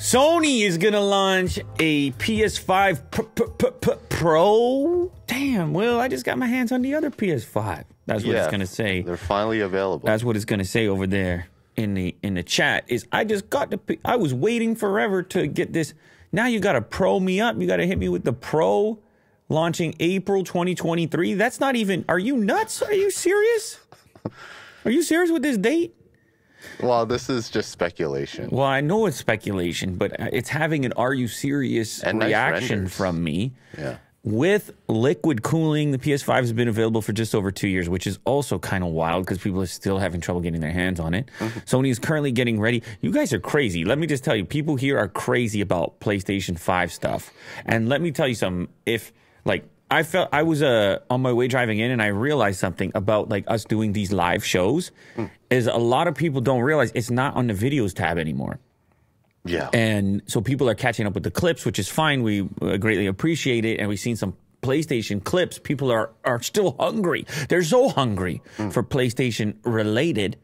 Sony is going to launch a PS5 Pro. Damn, Will, I just got my hands on the other PS5. That's what it's going to say. They're finally available. That's what it's going to say over there in the chat. Is I just got the. I was waiting forever to get this. Now you got to pro me up. You got to hit me with the Pro launching April 2023. That's not even. Are you nuts? Are you serious? Are you serious with this date? Well, this is just speculation. Well, I know it's speculation, but it's having an "Are you serious?" and reaction nice from me. Yeah. With liquid cooling, the PS5 has been available for just over 2 years, which is also kind of wild because people are still having trouble getting their hands on it. Sony is currently getting ready. You guys are crazy. Let me just tell you, people here are crazy about PlayStation 5 stuff. And let me tell you something. If, like, I was on my way driving in and I realized something about, like, us doing these live shows is a lot of people don't realize it's not on the videos tab anymore. Yeah. And so people are catching up with the clips, which is fine. We greatly appreciate it. And we've seen some PlayStation clips. People are still hungry. They're so hungry for PlayStation related.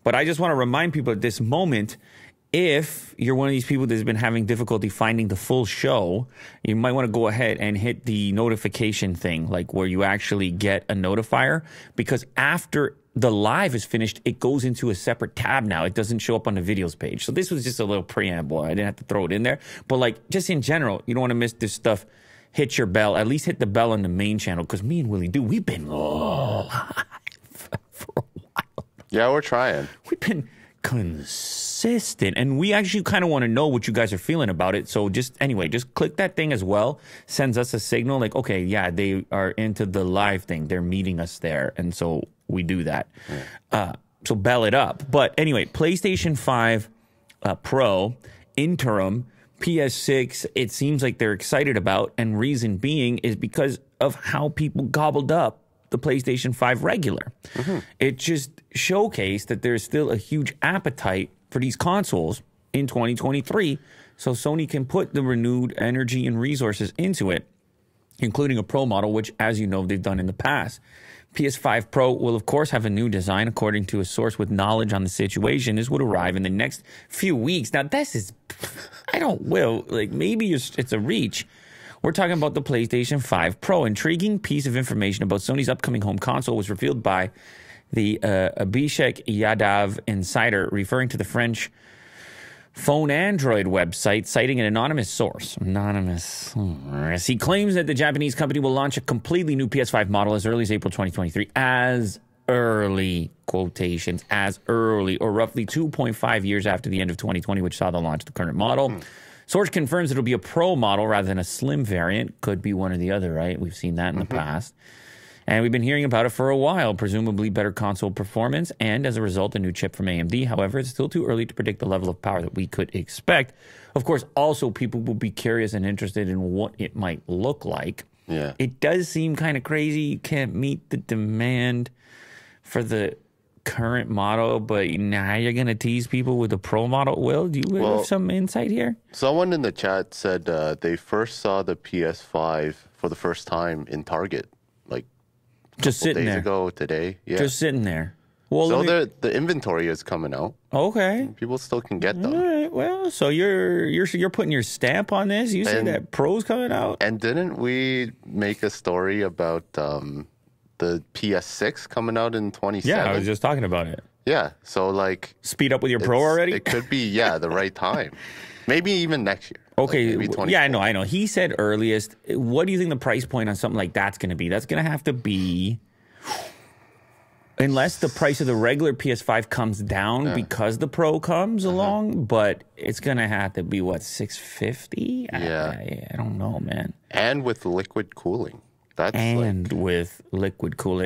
But I just want to remind people at this moment, if you're one of these people that's been having difficulty finding the full show, you might want to go ahead and hit the notification thing, like where you actually get a notifier, because after the live is finished, it goes into a separate tab now. It doesn't show up on the videos page. So this was just a little preamble. I didn't have to throw it in there. But like, just in general, you don't want to miss this stuff. Hit your bell. At least hit the bell on the main channel, because me and Willie do. We've been live for a while. Yeah, we're trying. We've been consistent, and we actually kind of want to know what you guys are feeling about it. So just click that thing as well. Sends us a signal like, okay, yeah, they are into the live thing. They're meeting us there, and so we do that. So bell it up. But anyway, PlayStation 5 Pro interim PS6, it seems like they're excited about, and reason being is because of how people gobbled up the PlayStation 5 regular. It just showcased that there's still a huge appetite for these consoles in 2023, so Sony can put the renewed energy and resources into it, including a Pro model, which, as you know, they've done in the past. PS5 Pro will, of course, have a new design, according to a source with knowledge on the situation. This would arrive in the next few weeks. Now, this is, maybe it's a reach. We're talking about the PlayStation 5 Pro. Intriguing piece of information about Sony's upcoming home console was revealed by the Abhishek Yadav insider, referring to the French Phone Android website, citing an anonymous source. He claims that the Japanese company will launch a completely new PS5 model as early as April 2023. As early, quotations, as early, or roughly 2.5 years after the end of 2020, which saw the launch of the current model. Source confirms it'll be a Pro model rather than a slim variant. Could be one or the other, right? We've seen that in the past. And we've been hearing about it for a while, presumably better console performance, and as a result, a new chip from AMD. However, it's still too early to predict the level of power that we could expect. Of course, also, people will be curious and interested in what it might look like. Yeah. It does seem kind of crazy. You can't meet the demand for the current model, but now you're going to tease people with the Pro model. Will, do you have some insight here? Someone in the chat said they first saw the PS5 for the first time in Target, like just sitting days there ago today. Yeah. Just sitting there. Well, so the inventory is coming out. Okay. People still can get them. All right. Well, so you're putting your stamp on this. You say that Pro's coming out. And didn't we make a story about the PS6 coming out in 2027? Yeah, I was just talking about it. Yeah. So like, speed up with your Pro already. It could be the right time. Maybe even next year. Okay. Like maybe yeah, I know. He said earliest. What do you think the price point on something like that's going to be? That's going to have to be, unless the price of the regular PS5 comes down because the Pro comes along, but it's going to have to be, what, $650? Yeah. I don't know, man. And with liquid cooling. With liquid cooling.